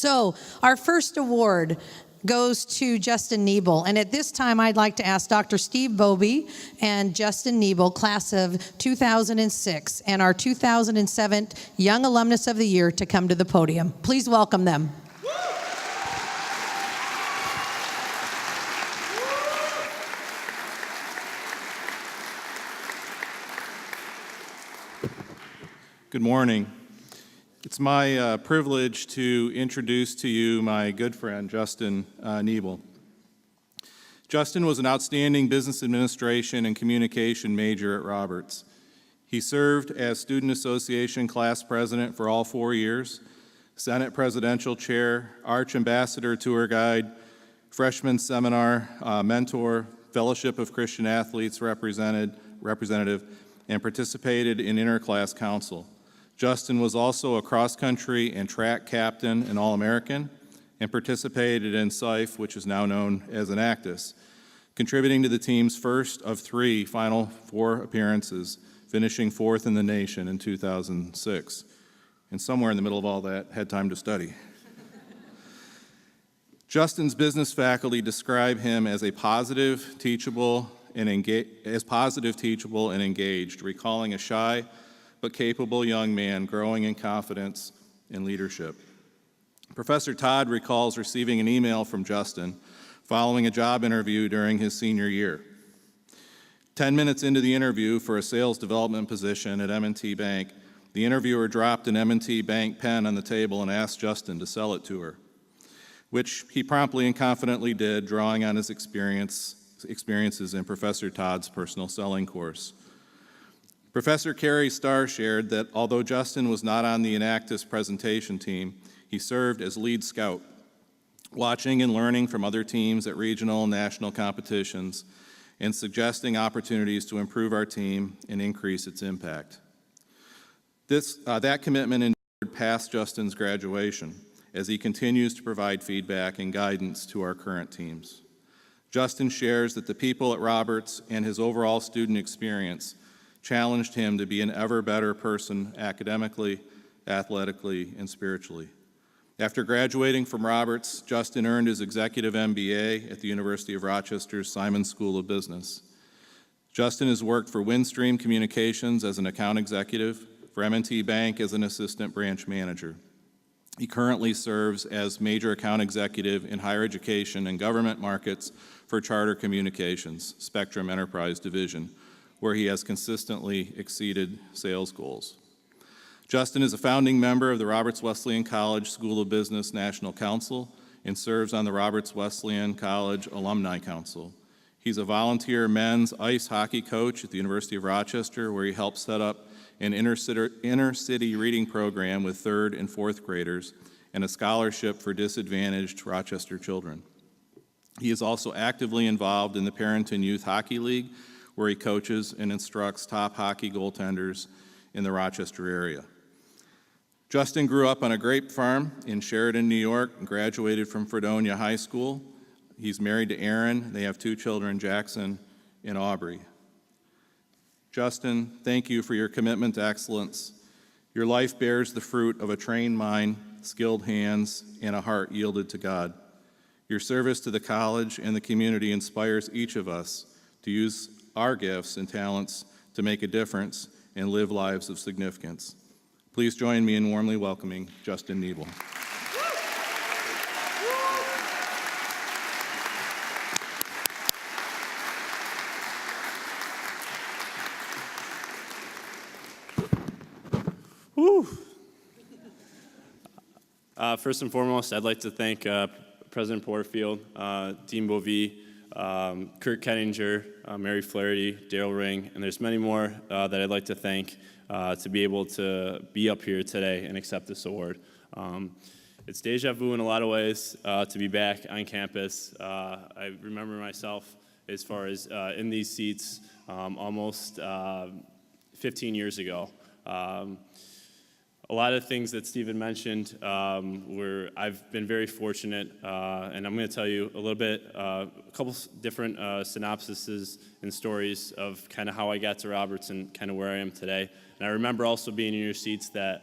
So our first award goes to Justin Niebel. And at this time, I'd like to ask Dr. Steve Bobby and Justin Niebel, class of 2006, and our 2007 Young Alumnus of the Year, to come to the podium. Please welcome them. Good morning. It's my privilege to introduce to you my good friend, Justin Niebel. Justin was an outstanding business administration and communication major at Roberts. He served as Student Association class president for all 4 years, Senate presidential chair, Arch ambassador tour guide, freshman seminar mentor, Fellowship of Christian Athletes representative, and participated in interclass council. Justin was also a cross-country and track captain and All-American, and participated in SIFE, which is now known as Enactus, contributing to the team's first of 3 Final Four appearances, finishing 4th in the nation in 2006. And somewhere in the middle of all that, had time to study. Justin's business faculty describe him as positive, teachable, and engaged, recalling a shy but capable young man growing in confidence and leadership. Professor Todd recalls receiving an email from Justin following a job interview during his senior year. 10 minutes into the interview for a sales development position at M&T Bank, the interviewer dropped an M&T Bank pen on the table and asked Justin to sell it to her, which he promptly and confidently did, drawing on his experiences in Professor Todd's personal selling course. Professor Carrie Starr shared that although Justin was not on the Enactus presentation team, he served as lead scout, watching and learning from other teams at regional and national competitions and suggesting opportunities to improve our team and increase its impact. That commitment endured past Justin's graduation as he continues to provide feedback and guidance to our current teams. Justin shares that the people at Roberts and his overall student experience challenged him to be an ever better person academically, athletically, and spiritually. After graduating from Roberts, Justin earned his executive MBA at the University of Rochester's Simon School of Business. Justin has worked for Windstream Communications as an account executive, for M&T Bank as an assistant branch manager. He currently serves as major account executive in higher education and government markets for Charter Communications, Spectrum Enterprise Division, where he has consistently exceeded sales goals. Justin is a founding member of the Roberts Wesleyan College School of Business National Council and serves on the Roberts Wesleyan College Alumni Council. He's a volunteer men's ice hockey coach at the University of Rochester, where he helped set up an inner-city reading program with 3rd and 4th graders and a scholarship for disadvantaged Rochester children. He is also actively involved in the Parenton Youth Hockey League, where he coaches and instructs top hockey goaltenders in the Rochester area. Justin grew up on a grape farm in Sheridan, New York, and graduated from Fredonia High School. He's married to Erin. They have 2 children, Jackson and Aubrey. Justin, thank you for your commitment to excellence. Your life bears the fruit of a trained mind, skilled hands, and a heart yielded to God. Your service to the college and the community inspires each of us to use our gifts and talents to make a difference and live lives of significance. Please join me in warmly welcoming Justin Niebel. First and foremost, I'd like to thank President Porterfield, Dean Bovee, Kurt Kettinger, Mary Flaherty, Daryl Ring, and there's many more that I'd like to thank to be able to be up here today and accept this award. It's deja vu in a lot of ways to be back on campus. I remember myself as far as in these seats almost 15 years ago. A lot of things that Stephen mentioned I've been very fortunate, and I'm going to tell you a little bit, a couple different synopsises and stories of kind of how I got to Roberts and kind of where I am today. And I remember also being in your seats that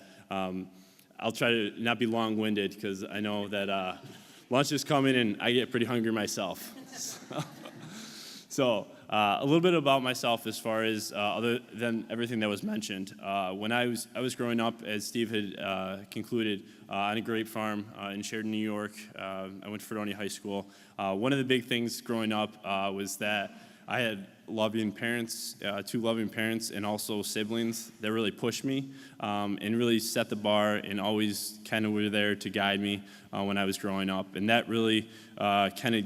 I'll try to not be long-winded because I know that lunch is coming and I get pretty hungry myself. So a little bit about myself as far as other than everything that was mentioned. When I was growing up, as Steve had concluded, on a grape farm in Sheridan, New York. I went to Fredonia High School. One of the big things growing up was that I had loving parents, two loving parents, and also siblings that really pushed me and really set the bar and always kind of were there to guide me when I was growing up. And that really kind of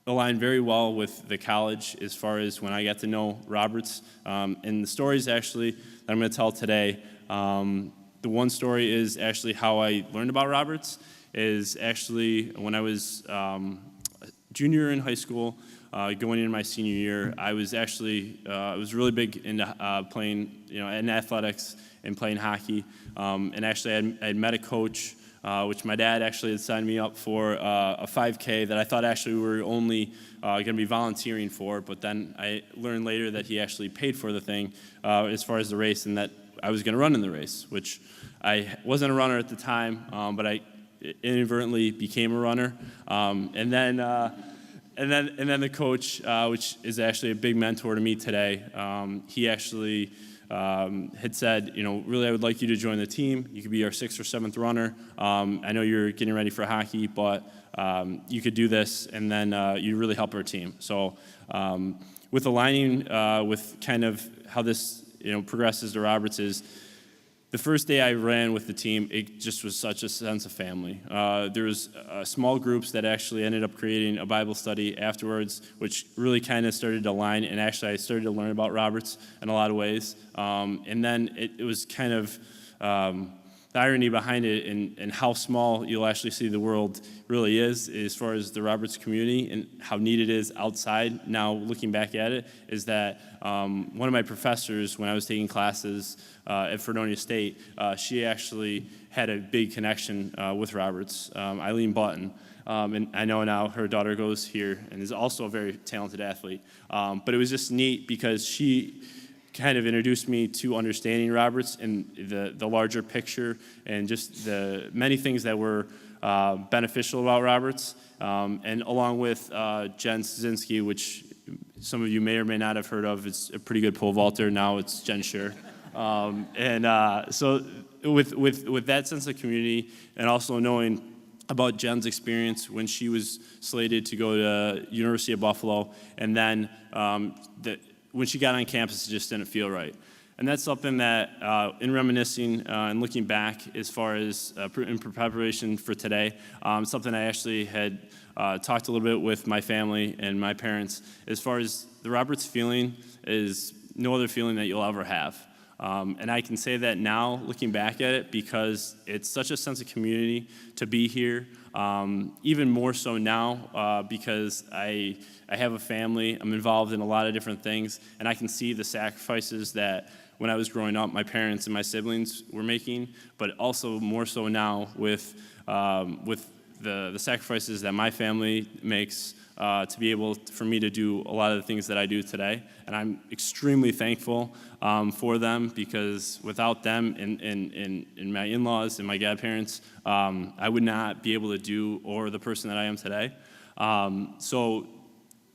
aligned very well with the college as far as when I got to know Roberts. And the stories actually that I'm going to tell today, the one story is actually how I learned about Roberts is actually when I was a junior in high school, going into my senior year. I was actually I was really big into playing, in athletics and playing hockey. And actually I had met a coach, which my dad actually had signed me up for a 5K that I thought actually we were only going to be volunteering for, but then I learned later that he actually paid for the thing as far as the race, and that I was going to run in the race, which I wasn't a runner at the time, but I inadvertently became a runner. And then the coach, which is actually a big mentor to me today, he actually had said, really, I would like you to join the team. You could be our 6th or 7th runner. I know you're getting ready for hockey, but you could do this, and then you really help our team. So with aligning with kind of how this progresses to Roberts is, the first day I ran with the team, it just was such a sense of family. There was small groups that actually ended up creating a Bible study afterwards, which really kind of started to align, and actually I started to learn about Roberts in a lot of ways. And then it was kind of the irony behind it and how small you'll actually see the world really is as far as the Roberts community and how neat it is outside. Now, looking back at it, is that one of my professors, when I was taking classes at Fredonia State, she actually had a big connection with Roberts, Eileen Button. And I know now her daughter goes here and is also a very talented athlete. But it was just neat because she kind of introduced me to understanding Roberts and the larger picture and just the many things that were beneficial about Roberts. And along with Jen Szynski, which some of you may or may not have heard of. It's a pretty good pole vaulter. Now it's Jen Scher. So with that sense of community and also knowing about Jen's experience when she was slated to go to University of Buffalo, and then when she got on campus, it just didn't feel right. And that's something that, in reminiscing and looking back as far as in preparation for today, something I actually had talked a little bit with my family and my parents, as far as the Roberts feeling is no other feeling that you'll ever have. And I can say that now, looking back at it, because it's such a sense of community to be here, even more so now because I have a family, I'm involved in a lot of different things, and I can see the sacrifices that when I was growing up, my parents and my siblings were making, but also more so now with the sacrifices that my family makes to be able for me to do a lot of the things that I do today. And I'm extremely thankful for them, because without them and my in-laws and my godparents, I would not be able to do or the person that I am today. So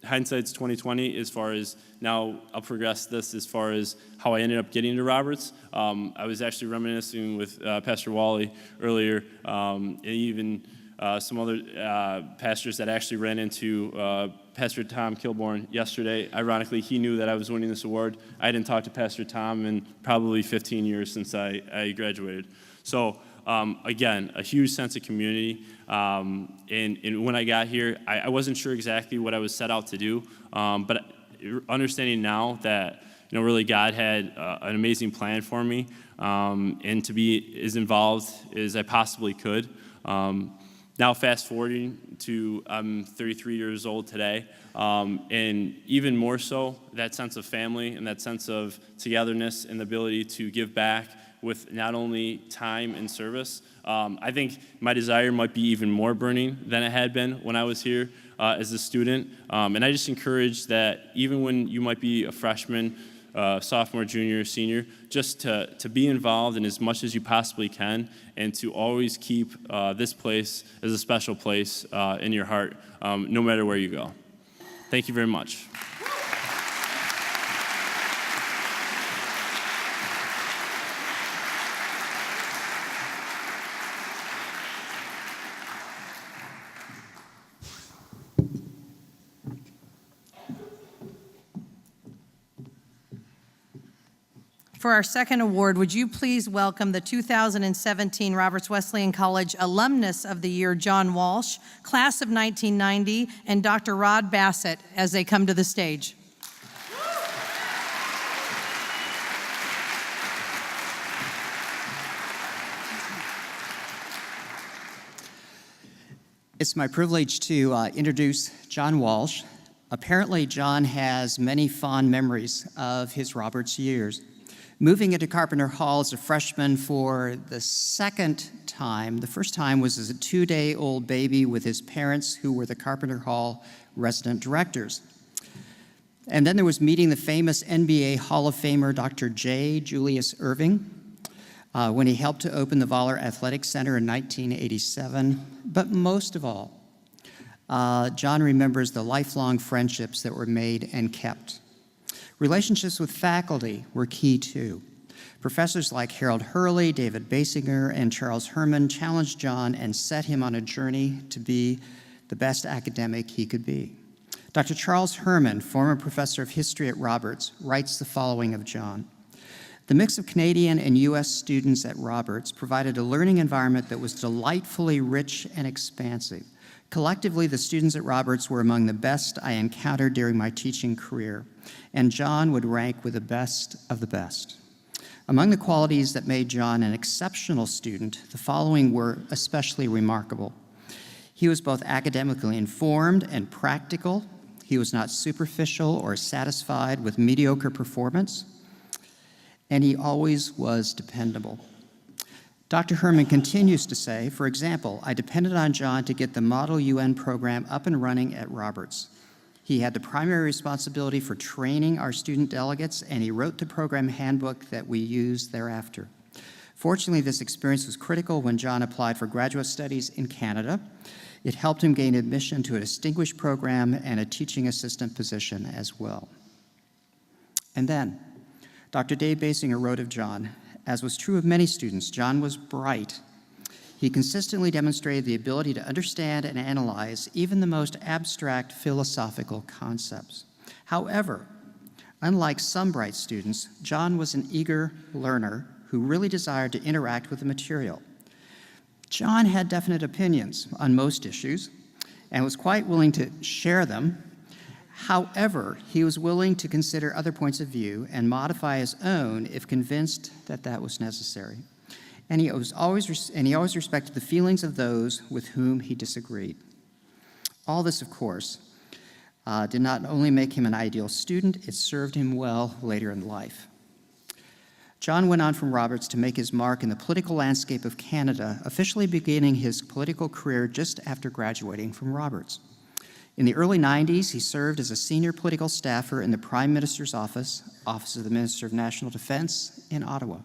hindsight's 2020 as far as now I'll progress this as far as how I ended up getting to Roberts. I was actually reminiscing with Pastor Wally earlier, and even some other pastors that actually ran into Pastor Tom Kilborn yesterday. Ironically, he knew that I was winning this award. I didn't talk to Pastor Tom in probably 15 years since I graduated. So again, a huge sense of community. And when I got here, I wasn't sure exactly what I was set out to do, but understanding now that really God had an amazing plan for me, and to be as involved as I possibly could. Now fast forwarding to I'm 33 years old today, and even more so, that sense of family and that sense of togetherness and the ability to give back with not only time and service. I think my desire might be even more burning than it had been when I was here as a student. And I just encourage that even when you might be a freshman sophomore, junior, senior, just to be involved in as much as you possibly can, and to always keep this place as a special place in your heart, no matter where you go. Thank you very much. For our second award, would you please welcome the 2017 Roberts Wesleyan College Alumnus of the Year, John Walsh, class of 1990, and Dr. Rod Bassett as they come to the stage. It's my privilege to introduce John Walsh. Apparently, John has many fond memories of his Roberts years. Moving into Carpenter Hall as a freshman for the second time, the first time was as a 2-day-old baby with his parents, who were the Carpenter Hall resident directors. And then there was meeting the famous NBA Hall of Famer Dr. J. Julius Erving when he helped to open the Voller Athletic Center in 1987. But most of all, John remembers the lifelong friendships that were made and kept. Relationships with faculty were key too. Professors like Harold Hurley, David Basinger, and Charles Herman challenged John and set him on a journey to be the best academic he could be. Dr. Charles Herman, former professor of history at Roberts, writes the following of John. The mix of Canadian and U.S. students at Roberts provided a learning environment that was delightfully rich and expansive. Collectively, the students at Roberts were among the best I encountered during my teaching career, and John would rank with the best of the best. Among the qualities that made John an exceptional student, the following were especially remarkable. He was both academically informed and practical. He was not superficial or satisfied with mediocre performance, and he always was dependable. Dr. Herman continues to say, for example, I depended on John to get the Model UN program up and running at Roberts. He had the primary responsibility for training our student delegates, and he wrote the program handbook that we used thereafter. Fortunately, this experience was critical when John applied for graduate studies in Canada. It helped him gain admission to a distinguished program and a teaching assistant position as well. And then, Dr. Dave Basinger wrote of John, as was true of many students, John was bright. He consistently demonstrated the ability to understand and analyze even the most abstract philosophical concepts. However, unlike some bright students, John was an eager learner who really desired to interact with the material. John had definite opinions on most issues and was quite willing to share them. However, he was willing to consider other points of view and modify his own if convinced that that was necessary. And he always respected the feelings of those with whom he disagreed. All this, of course, did not only make him an ideal student, it served him well later in life. John went on from Roberts to make his mark in the political landscape of Canada, officially beginning his political career just after graduating from Roberts. In the early 90s, he served as a senior political staffer in the Prime Minister's Office of the Minister of National Defense in Ottawa.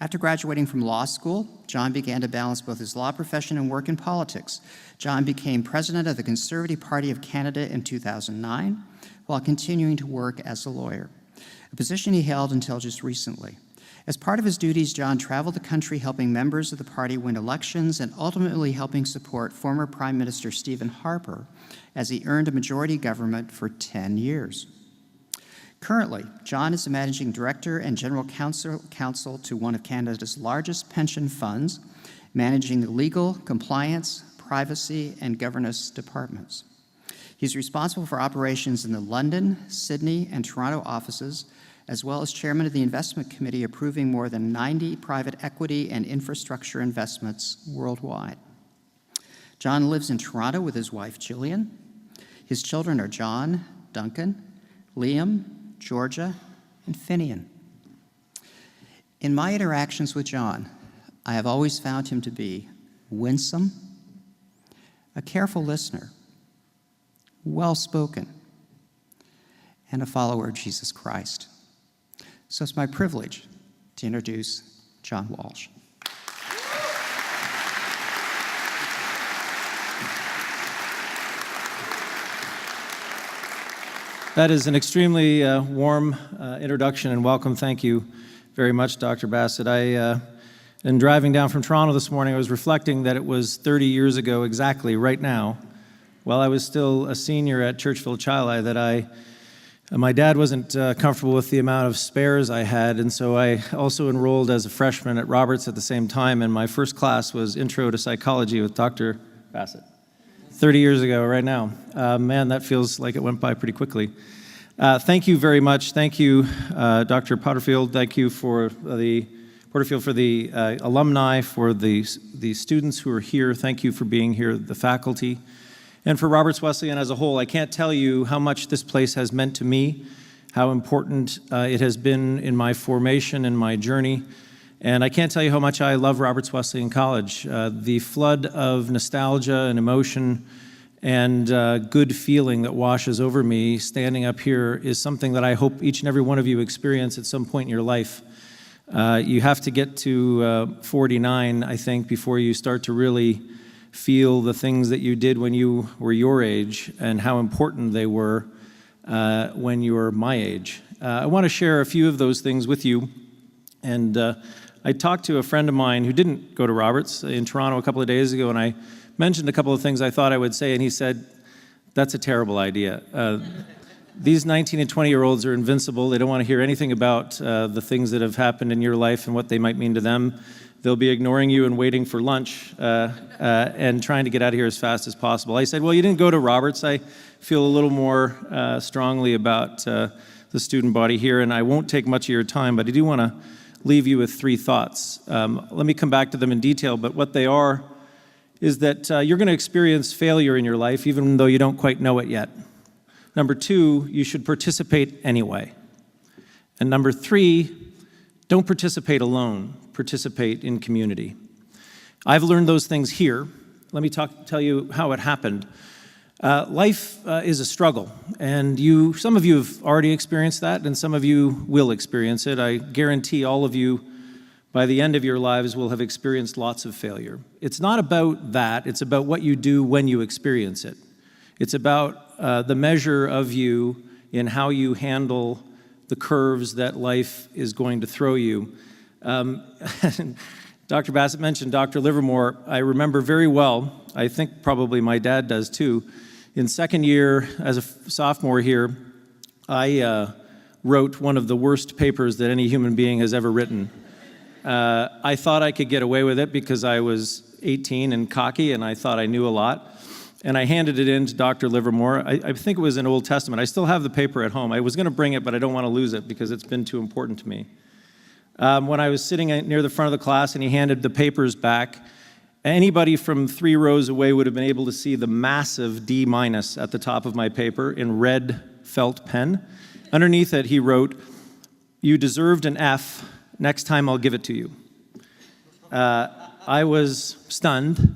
After graduating from law school, John began to balance both his law profession and work in politics. John became president of the Conservative Party of Canada in 2009, while continuing to work as a lawyer, a position he held until just recently. As part of his duties, John traveled the country helping members of the party win elections and ultimately helping support former Prime Minister Stephen Harper as he earned a majority government for 10 years. Currently, John is the managing director and general counsel to one of Canada's largest pension funds, managing the legal, compliance, privacy, and governance departments. He's responsible for operations in the London, Sydney, and Toronto offices, as well as chairman of the investment committee approving more than 90 private equity and infrastructure investments worldwide. John lives in Toronto with his wife, Jillian. His children are John, Duncan, Liam, Georgia, and Finian. In my interactions with John, I have always found him to be winsome, a careful listener, well-spoken, and a follower of Jesus Christ. So it's my privilege to introduce John Walsh. That is an extremely warm introduction and welcome. Thank you very much, Dr. Bassett. In driving down from Toronto this morning, I was reflecting that it was 30 years ago exactly, right now, while I was still a senior at Churchville Chili, that my dad wasn't comfortable with the amount of spares I had, and so I also enrolled as a freshman at Roberts at the same time, and my first class was Intro to Psychology with Dr. Bassett. 30 years ago, right now. Man, that feels like it went by pretty quickly. Thank you very much. Thank you, Dr. Porterfield. Thank you for the alumni, for the students who are here. Thank you for being here, the faculty. And for Roberts Wesleyan as a whole, I can't tell you how much this place has meant to me, how important it has been in my formation and my journey. And I can't tell you how much I love Roberts Wesleyan College. The flood of nostalgia and emotion and good feeling that washes over me standing up here is something that I hope each and every one of you experience at some point in your life. You have to get to 49, I think, before you start to really feel the things that you did when you were your age and how important they were when you were my age. I want to share a few of those things with you. And I talked to a friend of mine who didn't go to Roberts in Toronto a couple of days ago, and I mentioned a couple of things I thought I would say, and he said, "That's a terrible idea. These 19 and 20-year-olds are invincible. They don't want to hear anything about the things that have happened in your life and what they might mean to them. They'll be ignoring you and waiting for lunch and trying to get out of here as fast as possible." I said, "Well, you didn't go to Roberts. I feel a little more strongly about the student body here, and I won't take much of your time, but I do want to leave you with three thoughts. Let me come back to them in detail, but what they are is that you're going to experience failure in your life even though you don't quite know it yet. Number two, you should participate anyway. And number three, don't participate alone, participate in community. I've learned those things here. Let me tell you how it happened. Life is a struggle, and some of you have already experienced that, and some of you will experience it. I guarantee all of you, by the end of your lives, will have experienced lots of failure. It's not about that. It's about what you do when you experience it. It's about the measure of you in how you handle the curves that life is going to throw you. Dr. Bassett mentioned Dr. Livermore. I remember very well, I think probably my dad does too. In second year, as a sophomore here, I wrote one of the worst papers that any human being has ever written. I thought I could get away with it because I was 18 and cocky, and I thought I knew a lot. And I handed it in to Dr. Livermore. I think it was an Old Testament. I still have the paper at home. I was going to bring it, but I don't want to lose it because it's been too important to me. When I was sitting near the front of the class and he handed the papers back, anybody from 3 rows away would have been able to see the massive D- at the top of my paper in red felt pen. Underneath it, he wrote, "You deserved an F. Next time I'll give it to you." I was stunned.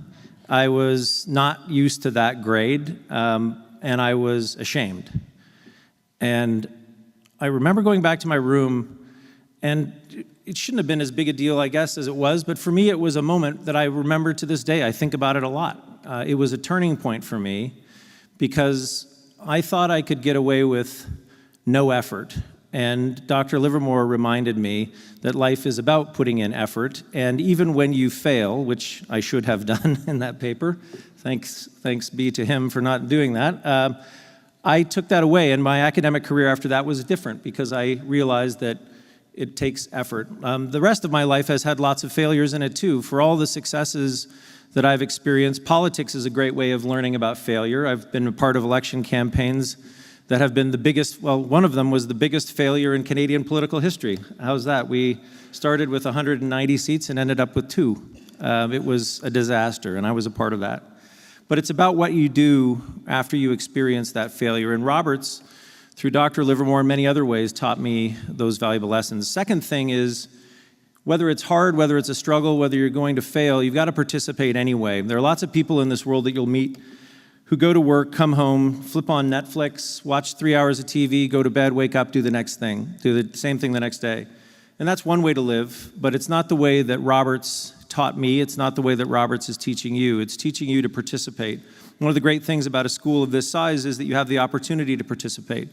I was not used to that grade, and I was ashamed. And I remember going back to my room, and it shouldn't have been as big a deal, I guess, as it was, but for me it was a moment that I remember to this day. I think about it a lot. It was a turning point for me because I thought I could get away with no effort. And Dr. Livermore reminded me that life is about putting in effort, and even when you fail, which I should have done in that paper, thanks be to him for not doing that, I took that away, and my academic career after that was different because I realized that it takes effort. The rest of my life has had lots of failures in it too. For all the successes that I've experienced, politics is a great way of learning about failure. I've been a part of election campaigns that have been the biggest, well, one of them was the biggest failure in Canadian political history. How's that? We started with 190 seats and ended up with 2. It was a disaster, and I was a part of that. But it's about what you do after you experience that failure. And Roberts, through Dr. Livermore and many other ways, taught me those valuable lessons. Second thing is, whether it's hard, whether it's a struggle, whether you're going to fail, you've got to participate anyway. There are lots of people in this world that you'll meet who go to work, come home, flip on Netflix, watch 3 hours of TV, go to bed, wake up, do the next thing, do the same thing the next day. And that's one way to live, but it's not the way that Roberts taught me. It's not the way that Roberts is teaching you. It's teaching you to participate. One of the great things about a school of this size is that you have the opportunity to participate.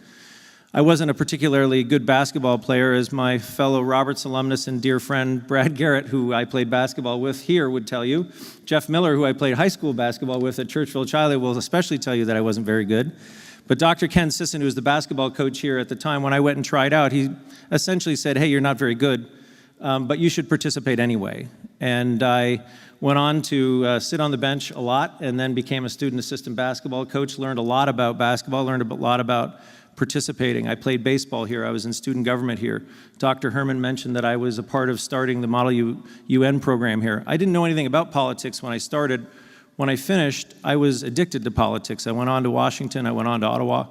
I wasn't a particularly good basketball player, as my fellow Roberts alumnus and dear friend Brad Garrett, who I played basketball with here, would tell you. Jeff Miller, who I played high school basketball with at Churchville Chile, will especially tell you that I wasn't very good. But Dr. Ken Sisson, who was the basketball coach here at the time, when I went and tried out, he essentially said, hey, you're not very good, but you should participate anyway. And I went on to sit on the bench a lot and then became a student assistant basketball coach, learned a lot about basketball, learned a lot about participating. I played baseball here. I was in student government here. Dr. Herman mentioned that I was a part of starting the Model UN program here. I didn't know anything about politics when I started. When I finished, I was addicted to politics. I went on to Washington, I went on to Ottawa,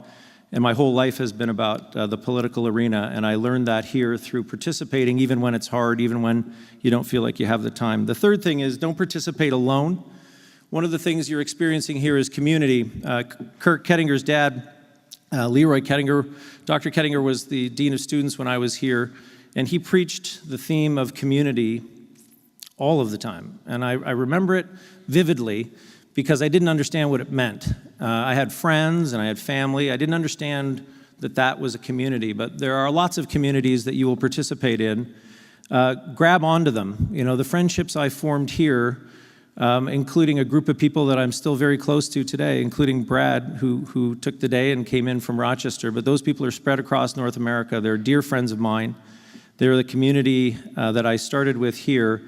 and my whole life has been about the political arena, and I learned that here through participating, even when it's hard, even when you don't feel like you have the time. The third thing is don't participate alone. One of the things you're experiencing here is community. Kurt Kettinger's dad, Leroy Kettinger. Dr. Kettinger was the dean of students when I was here, and he preached the theme of community all of the time. And I remember it vividly because I didn't understand what it meant. I had friends and I had family. I didn't understand that that was a community, but there are lots of communities that you will participate in. Grab onto them. You know, the friendships I formed here, including a group of people that I'm still very close to today, including Brad, who took the day and came in from Rochester. But those people are spread across North America. They're dear friends of mine. They're the community that I started with here.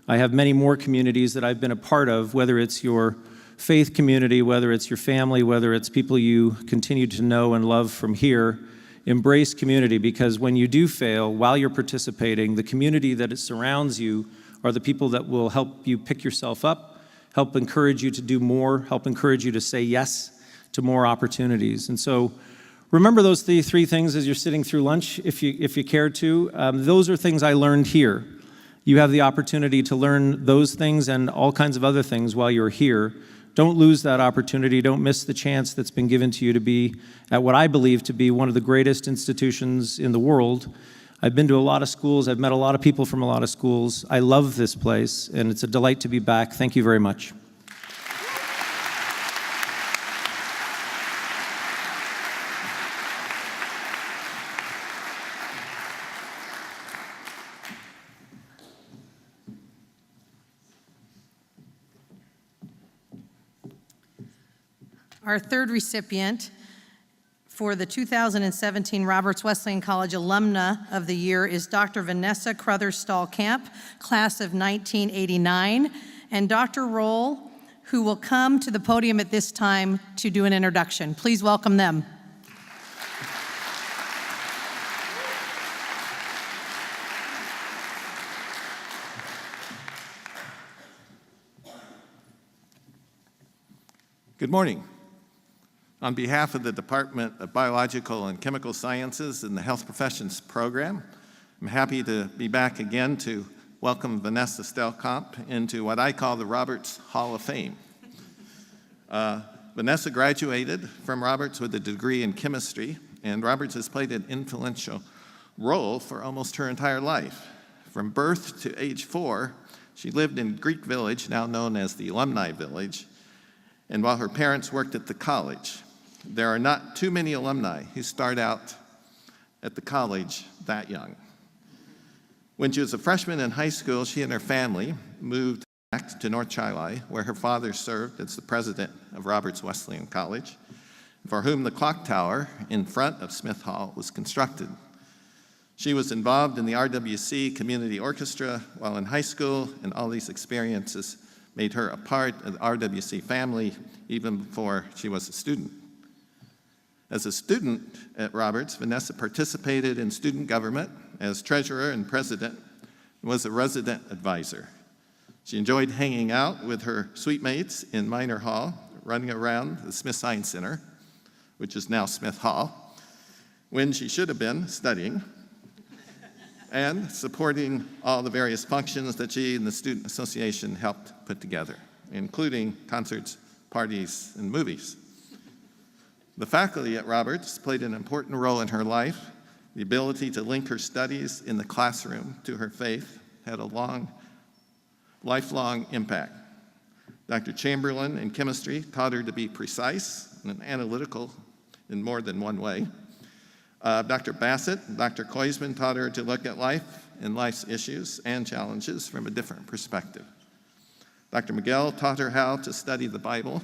I have many more communities that I've been a part of, whether it's your faith community, whether it's your family, whether it's people you continue to know and love from here. Embrace community, because when you do fail while you're participating, the community that it surrounds you are the people that will help you pick yourself up, help encourage you to do more, help encourage you to say yes to more opportunities. And so remember those three things as you're sitting through lunch, if you care to. Those are things I learned here. You have the opportunity to learn those things and all kinds of other things while you're here. Don't lose that opportunity. Don't miss the chance that's been given to you to be at what I believe to be one of the greatest institutions in the world. I've been to a lot of schools. I've met a lot of people from a lot of schools. I love this place, and it's a delight to be back. Thank you very much. Our third recipient for the 2017 Roberts Wesleyan College Alumna of the Year is Dr. Vanessa Crothers Stallkamp, class of 1989, and Dr. Roll, who will come to the podium at this time to do an introduction. Please welcome them. Good morning. On behalf of the Department of Biological and Chemical Sciences and the Health Professions Program, I'm happy to be back again to welcome Vanessa Stallkamp into what I call the Roberts Hall of Fame. Vanessa graduated from Roberts with a degree in chemistry, and Roberts has played an influential role for almost her entire life. From birth to age 4, she lived in Greek Village, now known as the Alumni Village, and while her parents worked at the college. There are not too many alumni who start out at the college that young. When she was a freshman in high school, she and her family moved back to North Chili, where her father served as the president of Roberts Wesleyan College, for whom the clock tower in front of Smith Hall was constructed. She was involved in the RWC Community Orchestra while in high school, and all these experiences made her a part of the RWC family even before she was a student. As a student at Roberts, Vanessa participated in student government as treasurer and president and was a resident advisor. She enjoyed hanging out with her suite mates in Minor Hall, running around the Smith Science Center, which is now Smith Hall, when she should have been studying, and supporting all the various functions that she and the Student Association helped put together, including concerts parties, and movies. The faculty at Roberts played an important role in her life. The ability to link her studies in the classroom to her faith had a lifelong impact. Dr. Chamberlain in chemistry taught her to be precise and analytical in more than one way. Dr. Bassett and Dr. Koisman taught her to look at life and life's issues and challenges from a different perspective. Dr. Miguel taught her how to study the Bible.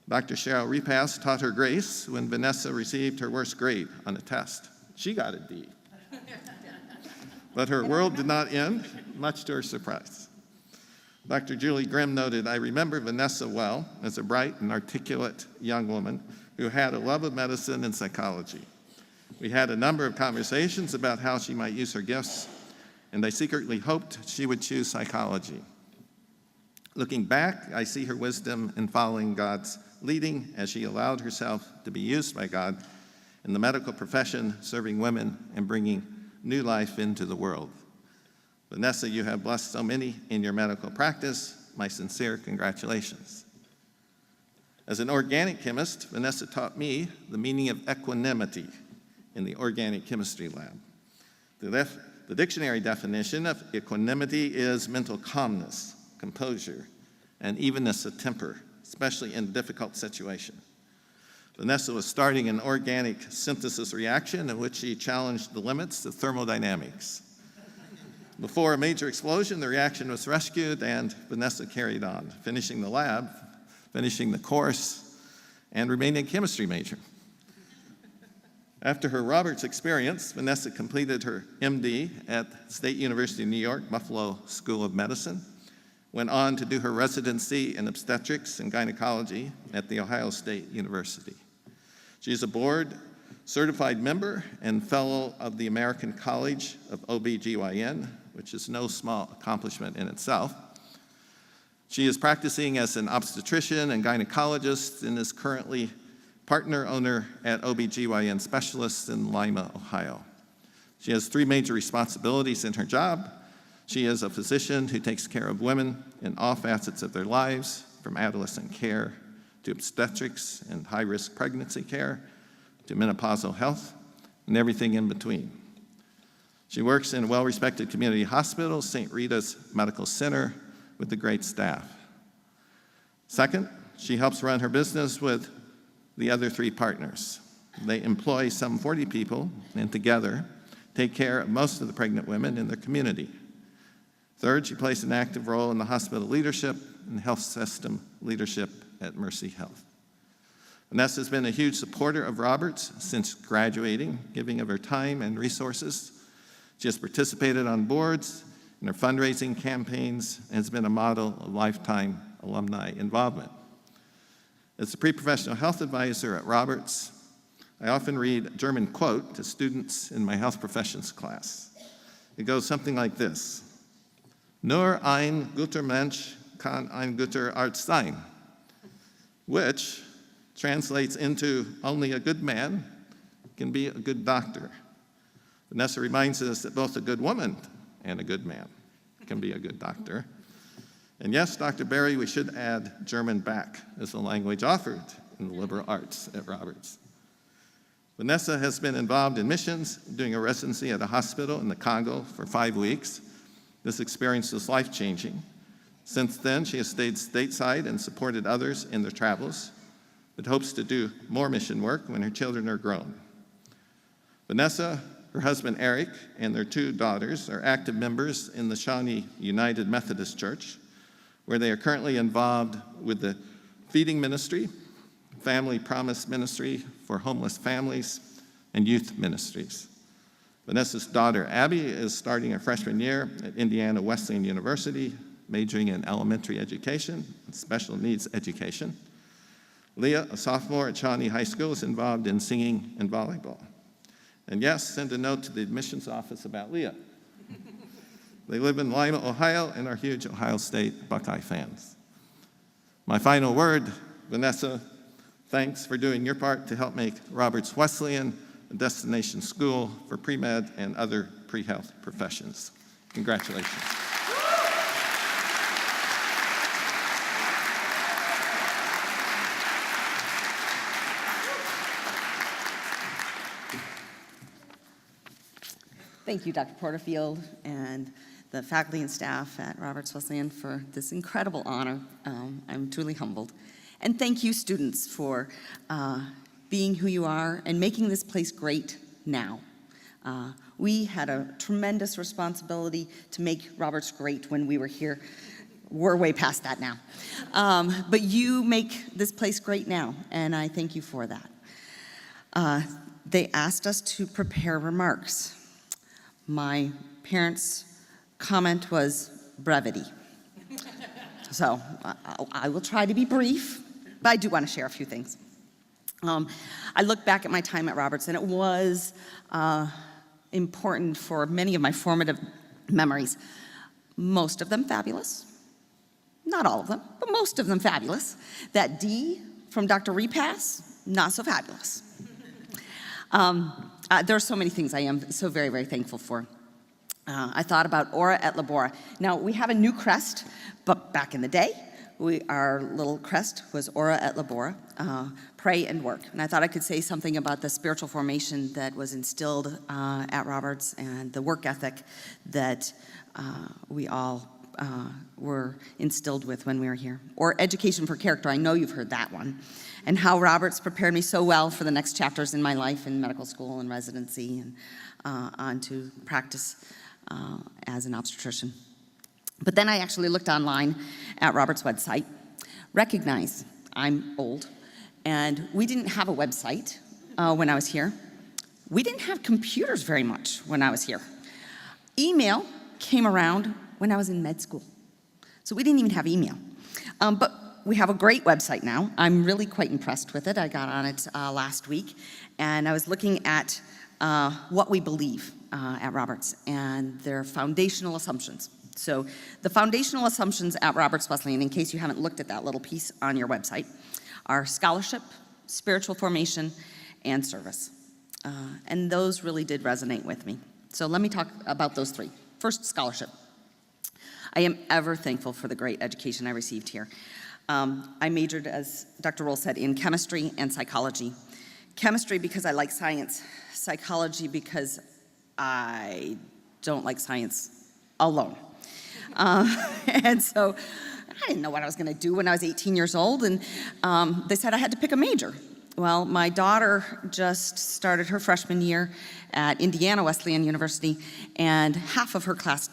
Dr. Cheryl Repass taught her grace when Vanessa received her worst grade on a test. She got a D. But her world did not end, much to her surprise. Dr. Julie Grimm noted, "I remember Vanessa well as a bright and articulate young woman who had a love of medicine and psychology. We had a number of conversations about how she might use her gifts, and I secretly hoped she would choose psychology. Looking back, I see her wisdom in following God's leading as she allowed herself to be used by God in the medical profession, serving women and bringing new life into the world. Vanessa, you have blessed so many in your medical practice. My sincere congratulations." As an organic chemist, Vanessa taught me the meaning of equanimity in the organic chemistry lab. The dictionary definition of equanimity is mental calmness, composure, and evenness of temper, especially in a difficult situation. Vanessa was starting an organic synthesis reaction in which she challenged the limits of thermodynamics. Before a major explosion, the reaction was rescued, and Vanessa carried on, finishing the lab, finishing the course, and remaining a chemistry major. After her Roberts experience, Vanessa completed her MD at State University of New York, Buffalo School of Medicine, went on to do her residency in obstetrics and gynecology at The Ohio State University. She is a board-certified member and fellow of the American College of OB/GYN, which is no small accomplishment in itself. She is practicing as an obstetrician and gynecologist and is currently partner owner at OB/GYN Specialists in Lima, Ohio. She has 3 major responsibilities in her job. She is a physician who takes care of women in all facets of their lives, from adolescent care to obstetrics and high-risk pregnancy care to menopausal health and everything in between. She works in a well-respected community hospital, St. Rita's Medical Center, with a great staff. Second, she helps run her business with the other 3 partners. They employ some 40 people and together take care of most of the pregnant women in their community. Third, she plays an active role in the hospital leadership and health system leadership at Mercy Health. Vanessa has been a huge supporter of Roberts since graduating, giving of her time and resources. She has participated on boards in her fundraising campaigns and has been a model of lifetime alumni involvement. As a pre-professional health advisor at Roberts, I often read a German quote to students in my health professions class. It goes something like this: "Nur ein guter Mensch kann ein guter Arzt sein," which translates into only a good man can be a good doctor. Vanessa reminds us that both a good woman and a good man can be a good doctor. And yes, Dr. Berry, we should add German back as a language offered in the liberal arts at Roberts. Vanessa has been involved in missions, doing a residency at a hospital in the Congo for 5 weeks. This experience was life-changing. Since then, she has stayed stateside and supported others in their travels, but hopes to do more mission work when her children are grown. Vanessa, her husband Eric, and their 2 daughters are active members in the Shawnee United Methodist Church, where they are currently involved with the feeding ministry, family promise ministry for homeless families, and youth ministries. Vanessa's daughter Abby is starting her freshman year at Indiana Wesleyan University, majoring in elementary education and special needs education. Leah, a sophomore at Shawnee High School, is involved in singing and volleyball. And yes, send a note to the admissions office about Leah. They live in Lima, Ohio, and are huge Ohio State Buckeye fans. My final word, Vanessa, thanks for doing your part to help make Roberts Wesleyan a destination school for pre-med and other pre-health professions. Congratulations. Thank you, Dr. Porterfield, and the faculty and staff at Roberts Wesleyan for this incredible honor. I'm truly humbled. And thank you, students, for being who you are and making this place great now. We had a tremendous responsibility to make Roberts great when we were here. We're way past that now. But you make this place great now, and I thank you for that. They asked us to prepare remarks. My parents' comment was brevity. So I will try to be brief, but I do want to share a few things. I look back at my time at Roberts, and it was important for many of my formative memories. Most of them fabulous. Not all of them, but most of them fabulous. That D from Dr. Repass, not so fabulous. There are so many things I am so very, very thankful for. I thought about Ora et Labora. Now, we have a new crest, but back in the day, our little crest was Ora et Labora, pray and work. And I thought I could say something about the spiritual formation that was instilled at Roberts and the work ethic that we all were instilled with when we were here. Or education for character, I know you've heard that one. And how Roberts prepared me so well for the next chapters in my life in medical school and residency and on to practice as an obstetrician. But then I actually looked online at Roberts' website, recognized I'm old, and we didn't have a website when I was here. We didn't have computers very much when I was here. Email came around when I was in med school. So we didn't even have email. But we have a great website now. I'm really quite impressed with it. I got on it last week, and I was looking at what we believe at Roberts and their foundational assumptions. So the foundational assumptions at Roberts Wesleyan, in case you haven't looked at that little piece on your website, are scholarship, spiritual formation, and service. And those really did resonate with me. So let me talk about those three. First, scholarship. I am ever thankful for the great education I received here. I majored, as Dr. Roll said, in chemistry and psychology. Chemistry because I like science. Psychology because I don't like science alone. And so I didn't know what I was going to do when I was 18 years old, and they said I had to pick a major. Well, my daughter just started her freshman year at Indiana Wesleyan University, and half of her class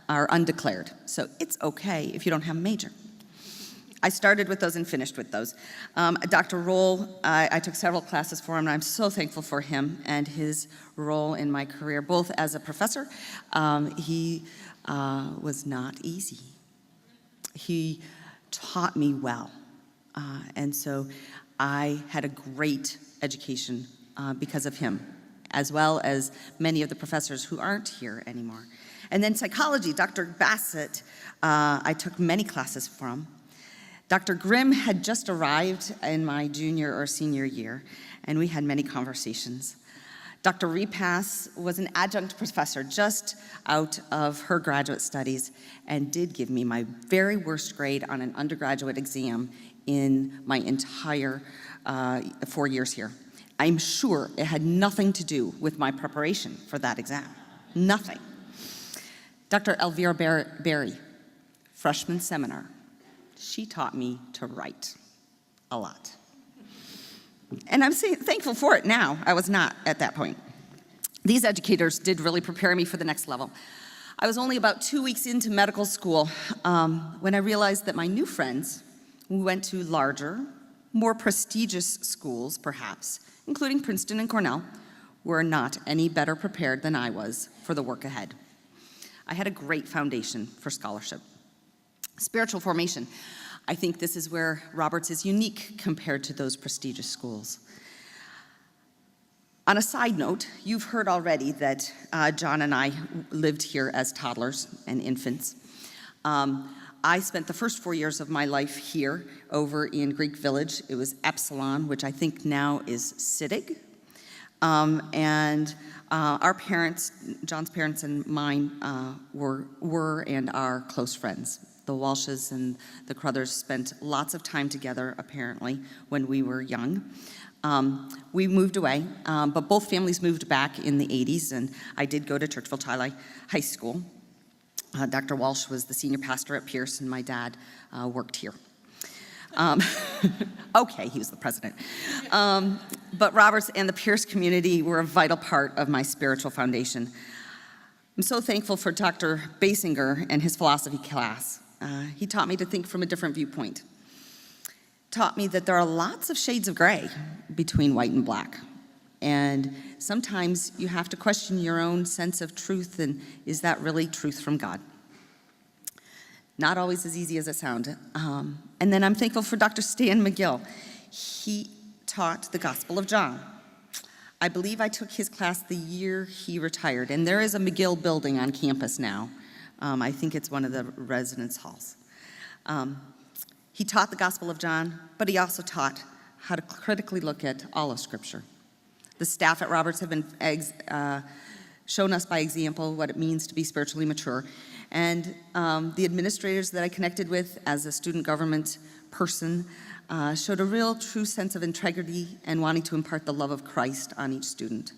are undeclared. So it's okay if you don't have a major. I started with those and finished with those. Dr. Roll, I took several classes for him, and I'm so thankful for him and his role in my career, both as a professor. He was not easy. He taught me well, and so I had a great education because of him, as well as many of the professors who aren't here anymore. And then psychology, Dr. Bassett, I took many classes from. Dr. Grimm had just arrived in my junior or senior year, and we had many conversations. Dr. Repass was an adjunct professor just out of her graduate studies and did give me my very worst grade on an undergraduate exam in my entire 4 years here. I'm sure it had nothing to do with my preparation for that exam. Nothing. Dr. Elvira Berry, freshman seminar. She taught me to write a lot. And I'm thankful for it now. I was not at that point. These educators did really prepare me for the next level. I was only about 2 weeks into medical school when I realized that my new friends, who went to larger, more prestigious schools, perhaps, including Princeton and Cornell, were not any better prepared than I was for the work ahead. I had a great foundation for scholarship. Spiritual formation. I think this is where Roberts is unique compared to those prestigious schools. On a side note, you've heard already that John and I lived here as toddlers and infants. I spent the first 4 years of my life here over in Greek Village. It was Epsilon, which I think now is Siddig. And our parents, John's parents and mine, were and are close friends. The Walshes and the Crothers spent lots of time together, apparently, when we were young. We moved away, but both families moved back in the 80s, and I did go to Churchville High School. Dr. Walsh was the senior pastor at Pierce, and my dad worked here. Okay, he was the president. But Roberts and the Pierce community were a vital part of my spiritual foundation. I'm so thankful for Dr. Basinger and his philosophy class. He taught me to think from a different viewpoint. Taught me that there are lots of shades of gray between white and black. And sometimes you have to question your own sense of truth, and is that really truth from God? Not always as easy as it sounded. And then I'm thankful for Dr. Stan McGill. He taught the Gospel of John. I believe I took his class the year he retired, and there is a McGill building on campus now. I think it's one of the residence halls. He taught the Gospel of John, but he also taught how to critically look at all of Scripture. The staff at Roberts have been shown us by example what it means to be spiritually mature. And the administrators that I connected with as a student government person showed a real true sense of integrity and wanting to impart the love of Christ on each student.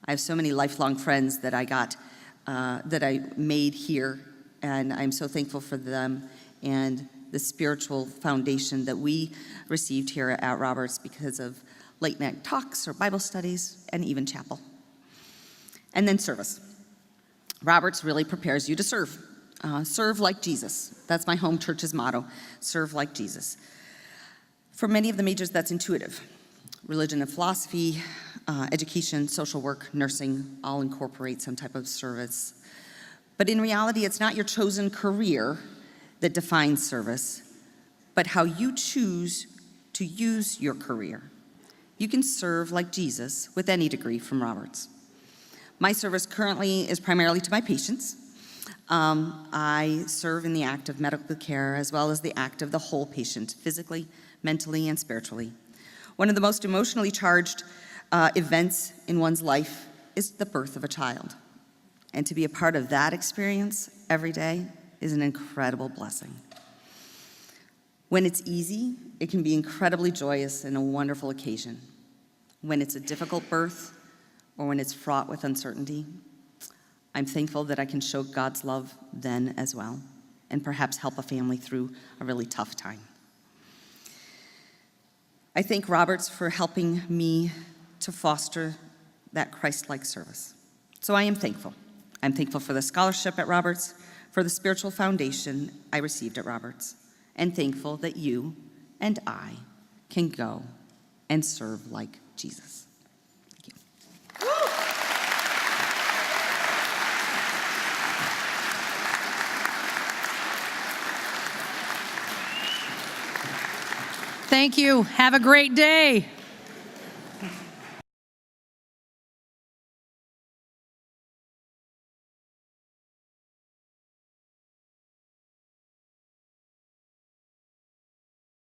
I have so many lifelong friends that I made here, and I'm so thankful for them and the spiritual foundation that we received here at Roberts because of late night talks or Bible studies and even chapel. And then service. Roberts really prepares you to serve. Serve like Jesus. That's my home church's motto, serve like Jesus. For many of the majors, that's intuitive. Religion and philosophy, education, social work, nursing, all incorporate some type of service. But in reality, it's not your chosen career that defines service, but how you choose to use your career. You can serve like Jesus with any degree from Roberts. My service currently is primarily to my patients. I serve in the act of medical care as well as the act of the whole patient, physically, mentally, and spiritually. One of the most emotionally charged events in one's life is the birth of a child. And to be a part of that experience every day is an incredible blessing. When it's easy, it can be incredibly joyous and a wonderful occasion. When it's a difficult birth, or when it's fraught with uncertainty, I'm thankful that I can show God's love then as well, and perhaps help a family through a really tough time. I thank Roberts for helping me to foster that Christ-like service. So I am thankful. I'm thankful for the scholarship at Roberts, for the spiritual foundation I received at Roberts, and thankful that you and I can go and serve like Jesus. Thank you. Thank you. Have a great day.